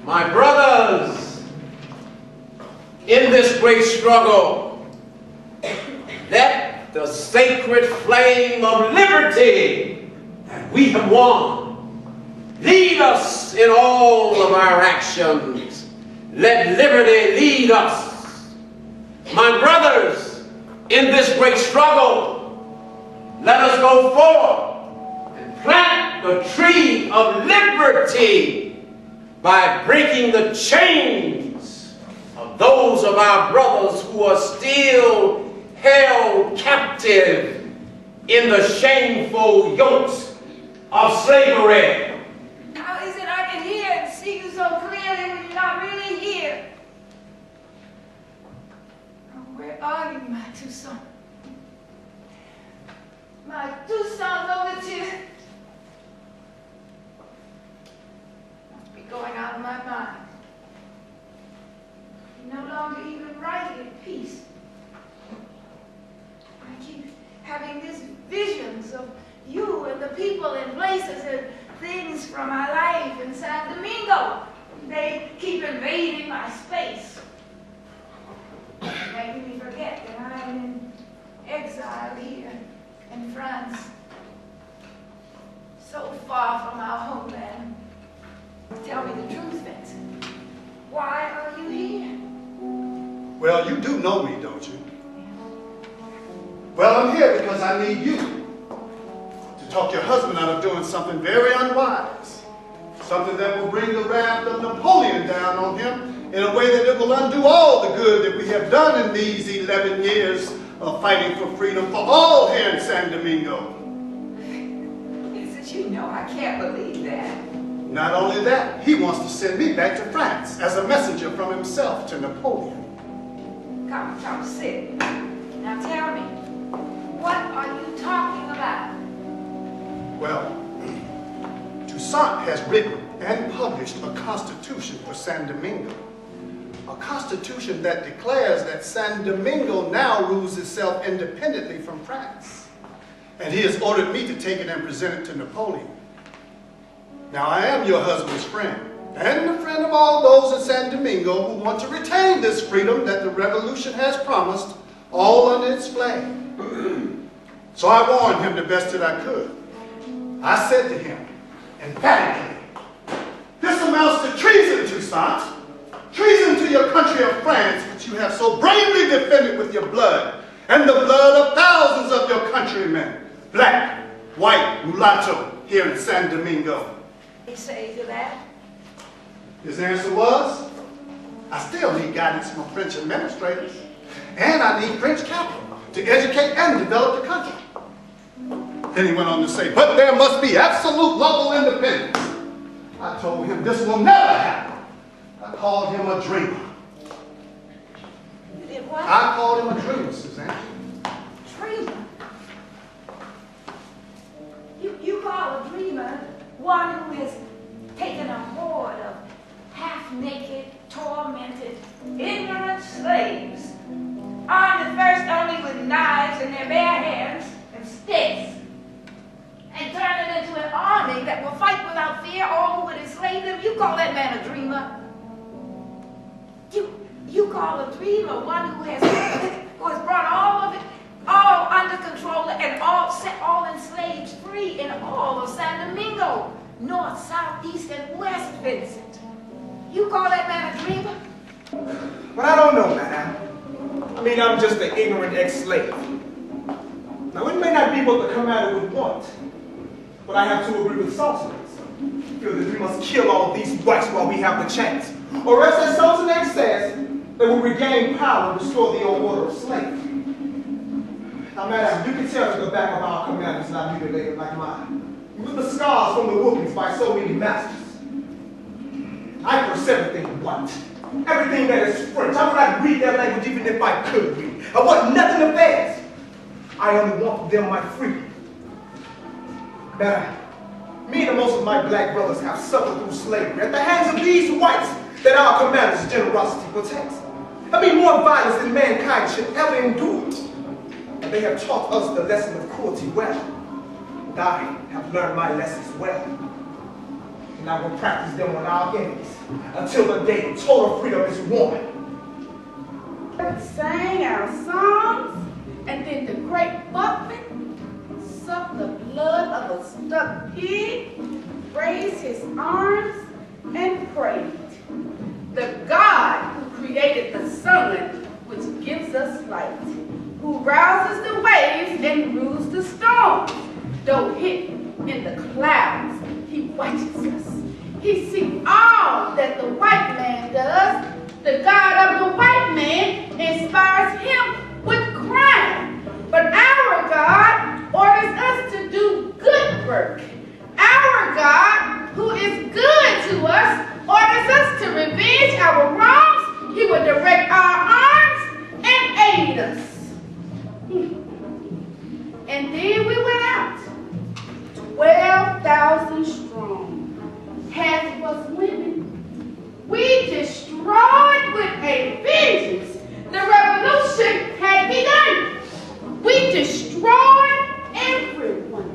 My brothers, in this great struggle, let the sacred flame of liberty that we have won lead us in all of our actions. Let liberty lead us. My brothers, in this great struggle, let us go forth and plant the tree of liberty by breaking the chains of those of our brothers who are still held captive in the shameful yokes of slavery. How is it I can hear and see you so clearly when you're not really here? Where are you, my Toussaint? My Toussaint overture must be going out of my mind. You no longer even write in peace. I keep having these visions of you and the people and places and things from my life in San Domingo. They keep invading my space, making me forget that I'm in exile here in France, so far from our homeland. Tell me the truth, Vincent. Why are you here? Well, you do know me, don't you? Well, I'm here because I need you to talk your husband out of doing something very unwise. Something that will bring the wrath of Napoleon down on him in a way that it will undo all the good that we have done in these 11 years of fighting for freedom for all here in San Domingo. Yes, you know, I can't believe that. Not only that, he wants to send me back to France as a messenger from himself to Napoleon. Come, sit. Now tell me, what are you talking about? Well, Toussaint has written and published a constitution for San Domingo. A constitution that declares that San Domingo now rules itself independently from France. And he has ordered me to take it and present it to Napoleon. Now, I am your husband's friend, and the friend of all those in San Domingo who want to retain this freedom that the revolution has promised, all under its flag. So I warned him the best that I could. I said to him, emphatically, this amounts to treason, Toussaint. Treason to your country of France, which you have so bravely defended with your blood, and the blood of thousands of your countrymen, black, white, mulatto, here in San Domingo. He say to that? His answer was, I still need guidance from French administrators, and I need French capital to educate and develop the country. Then he went on to say, but there must be absolute local independence. I told him this will never happen. I called him a dreamer. You did what? I called him a dreamer, Suzanne. Dreamer? You call a dreamer one who has taken a horde of half-naked, tormented, ignorant slaves, armed at first only with knives in their bare hands and sticks, and turn it into an army that will fight without fear all who would enslave them. You call that man a dreamer? You call a dreamer one who has brought all of it, all under control and all set all enslaved free in all of San Domingo, north, south, east, and west, Vincent. You call that man a dreamer? But I don't know, madam. I mean, I'm just an ignorant ex-slave. Now, it may not be what the commander would want, but I have to agree with Sultan. I feel that we must kill all of these whites while we have the chance. Or else, as Sultan says, they will regain power and restore the old order of slavery. Now, madam, you can tell that the back of our command is not mutilated like mine, with the scars from the whoopings by so many masters. I curse everything white, everything that is French. I would not read their language even if I could read. I want nothing of theirs. I only want for them my freedom. Madam, me and most of my black brothers have suffered through slavery at the hands of these whites that our commander's generosity protects. I mean, more violence than mankind should ever endure. And they have taught us the lesson of cruelty well. And I have learned my lessons well. And I will practice them on our enemies until the day total freedom is won. We sang our songs, and then the great buckman sucked the blood of a stuck pig, raised his arms, and prayed. The God who created the sun, which gives us light, who rouses the waves and rules the storms, though hidden in the clouds, he watches us. He sees all that the white man does. The God of the white man inspires him with crime. But our God orders us to do good work. Our God, who is good to us, orders us to revenge our wrongs. He will direct our arms and aid us. And then we went out, 12,000 strong. Half was women. We destroyed with a vengeance. The revolution had begun. We destroyed everyone.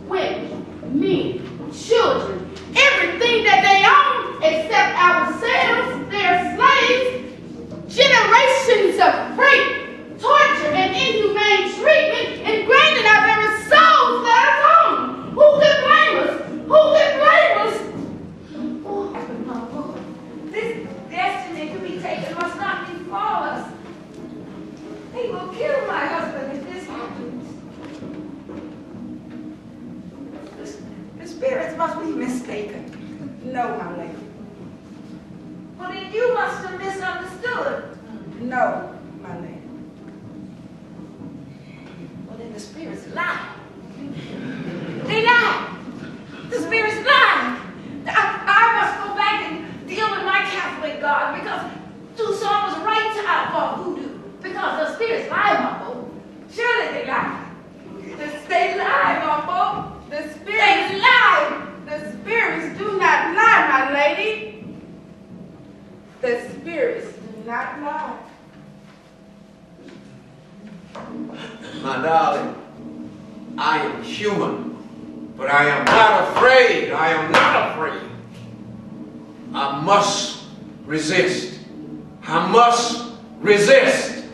Women, men, children, everything that they own except ourselves, their slaves. Generations of rape, torture, and inhumane treatment ingrained in our very souls let us own. Who can blame us? Who can blame us? Oh, but my Lord, this destiny to be taken must not befall us. They will kill my husband if this happens. The spirits must be mistaken. No, my lady. Well, then you must have misunderstood. No, my lady. Well, then the spirits lie. They lie. The spirits lie. I must go back and deal with my Catholic God because Toussaint was right to outlaw voodoo because the spirits lie, Mumbo. Surely they lie. They lie, Mumbo. The spirits lie. The spirits do not lie, my lady. The spirits do not lie. My darling, I am human, but I am not afraid. I am not afraid. I must resist. I must resist.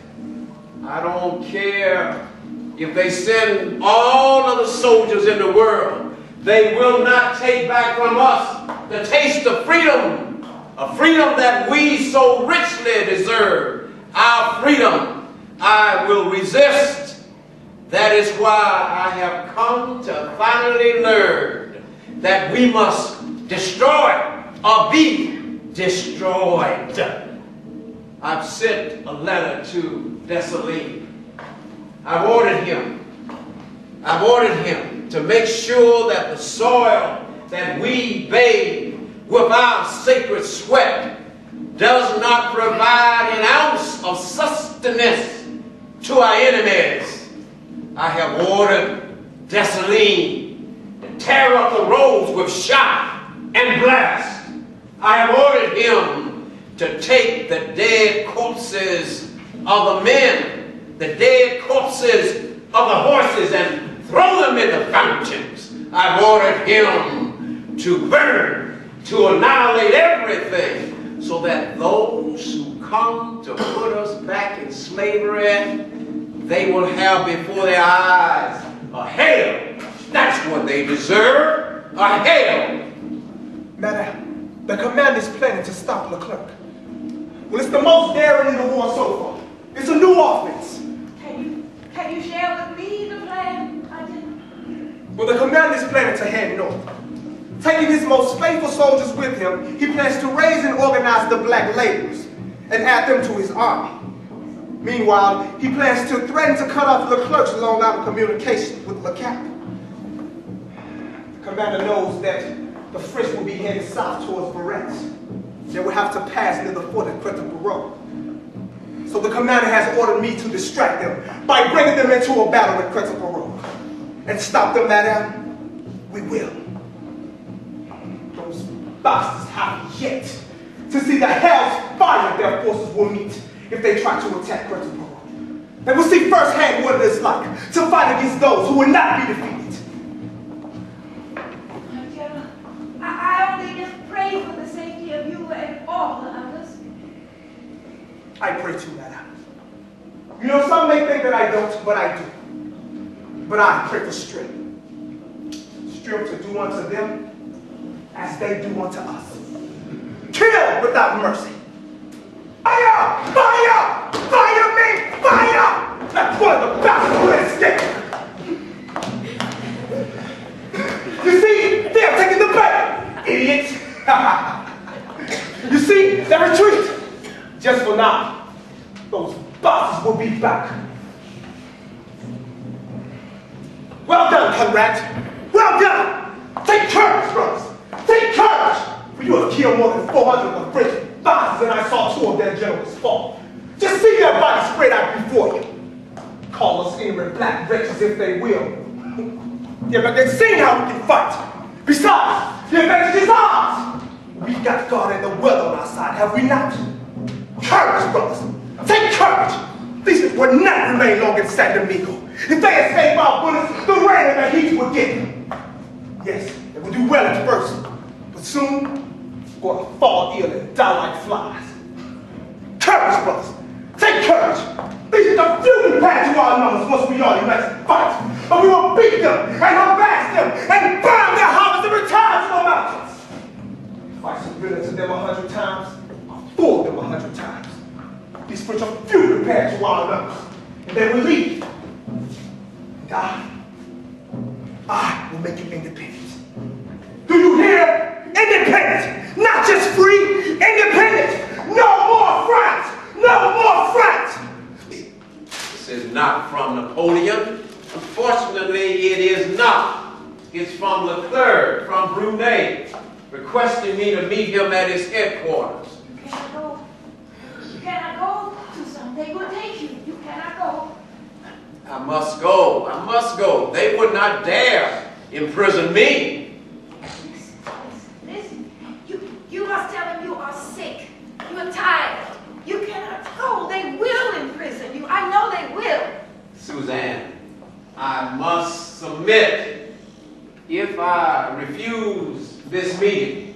I don't care if they send all of the soldiers in the world. They will not take back from us the taste of freedom, a freedom that we so richly deserve. Our freedom, I will resist. That is why I have come to finally learn that we must destroy or be destroyed. I've sent a letter to Toussaint. I've ordered him to make sure that the soil that we bathe with our sacred sweat does not provide an ounce of sustenance to our enemies. I have ordered Toussaint to tear up the roads with shot and blast. I have ordered him to take the dead corpses of the men, the dead corpses of the horses, and throw them in the fountains. I've ordered him to burn, to annihilate everything, so that those who come to put us back in slavery, they will have before their eyes a hell. That's what they deserve, a hell. Madame, the command is planning to stop Leclerc. Well, it's the most daring in the war so far. It's a new offense. Can you share with me the plan? Well, the commander is planning to head north. Taking his most faithful soldiers with him, he plans to raise and organize the black laborers and add them to his army. Meanwhile, he plans to threaten to cut off Leclerc's long line of communication with Le Cap. The commander knows that the French will be heading south towards Varennes. They will have to pass near the fort at Repertory. So the commander has ordered me to distract them by bringing them into a battle at Repertory. And stop them, madame, we will. Those bastards have yet to see the hell's fire their forces will meet if they try to attack Repertory. They will see firsthand what it is like to fight against those who will not be defeated. I I pray to that hour. You know, some may think that I don't, but I do. But I pray for strength. Strength to do unto them as they do unto us. Kill without mercy. Fire! Fire! Fire me! Fire! That's one of the bastards who escaped. You see, they're taking the bait, idiots. You see, they retreat. Just for now. Those bastards will be back. Well done, comrades. Well done. Take courage, brothers. Take courage. For you have killed more than 400 of the French bastards, and I saw 2 of their generals fall. Just see their bodies spread out before you. Call us ignorant black wretches if they will. Yeah, but they've seen how we can fight. Besides, the advantage is ours. We got God and the weather on our side, have we not? Courage, brothers. Take courage. These people will not remain long in San Domingo. If they escape our bullets, the rain and the heat will get them. Yes, they will do well at first, but soon, going to fall ill and die like flies. Courage, brothers. Take courage. These are the few path to our numbers once we all unite and fight. But we will beat them and harass them and burn their houses and retire to the mountains. If I surrender to them 100 times, I'll fool them 100 times. These French are few compared to our numbers, and they will leave. And I will make you independent. Do you hear? Independent! Not just free, independent! No more France! No more France! This is not from Napoleon. Unfortunately, it is not. It's from Leclerc, from Brunei, requesting me to meet him at his headquarters. You cannot go. You cannot go, Toussaint. They will take you. You cannot go. I must go. I must go. They would not dare imprison me. Listen. You must tell them you are sick. You are tired. You cannot go. They will imprison you. I know they will. Suzanne, I must submit. If I refuse this meeting,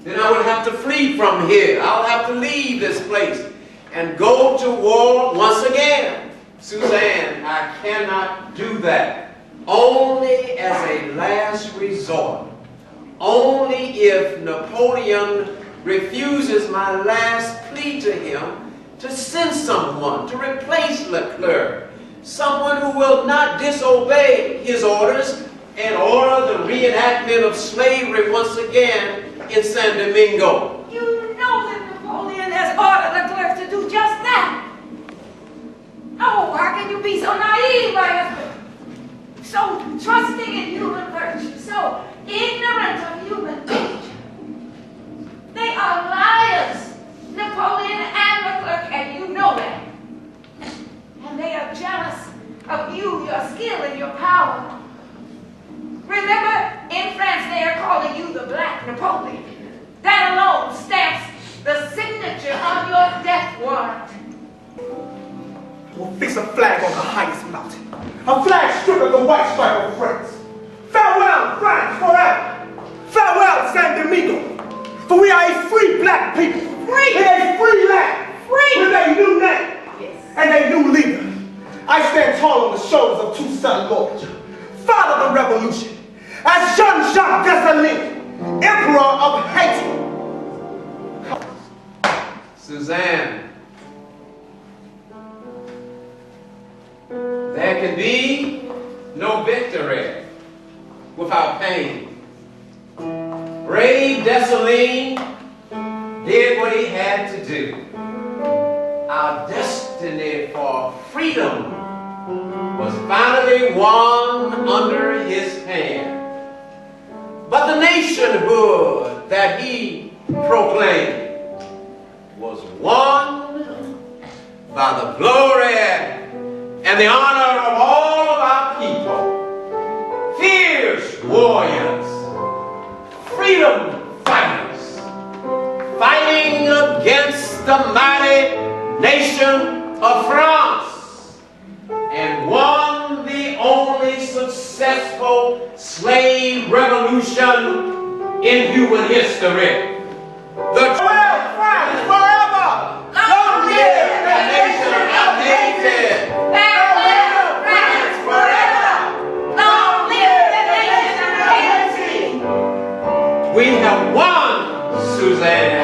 then I would have to flee from here. I'll have to leave this place and go to war once again. Suzanne, I cannot do that. Only as a last resort. Only if Napoleon refuses my last plea to him to send someone to replace Leclerc. Someone who will not disobey his orders and order the reenactment of slavery once again in San Domingo. You know that Napoleon has ordered Leclerc to do just that. Oh, how can you be so naive, my husband? So trusting in human virtue, so ignorant of human nature. They are liars, Napoleon and Leclerc, and you know that. And they are jealous of you, your skill, and your power. Remember, in France, they are calling you the Black Napoleon. That alone stamps the signature on your death warrant. We'll fix a flag on the highest mountain. A flag stripped of the white stripe of France. Farewell, France, forever. Farewell, San Domingo. For we are a free black people. Free! In a free land. Free! With a new name. Yes. And a new leader. I stand tall on the shoulders of Toussaint, father of the revolution. As Jean-Jacques Dessalines, Emperor of Haiti. Suzanne, there can be no victory without pain. Brave Dessalines did what he had to do. Our destiny for freedom was finally won under his hand. But the nationhood that he proclaimed was won by the glory and the honor of all of our people. Fierce warriors, freedom fighters, fighting against the mighty nation of France, and won the only successful slave revolution in human history. The Farewell, France, forever! Long live We have won, Suzanne.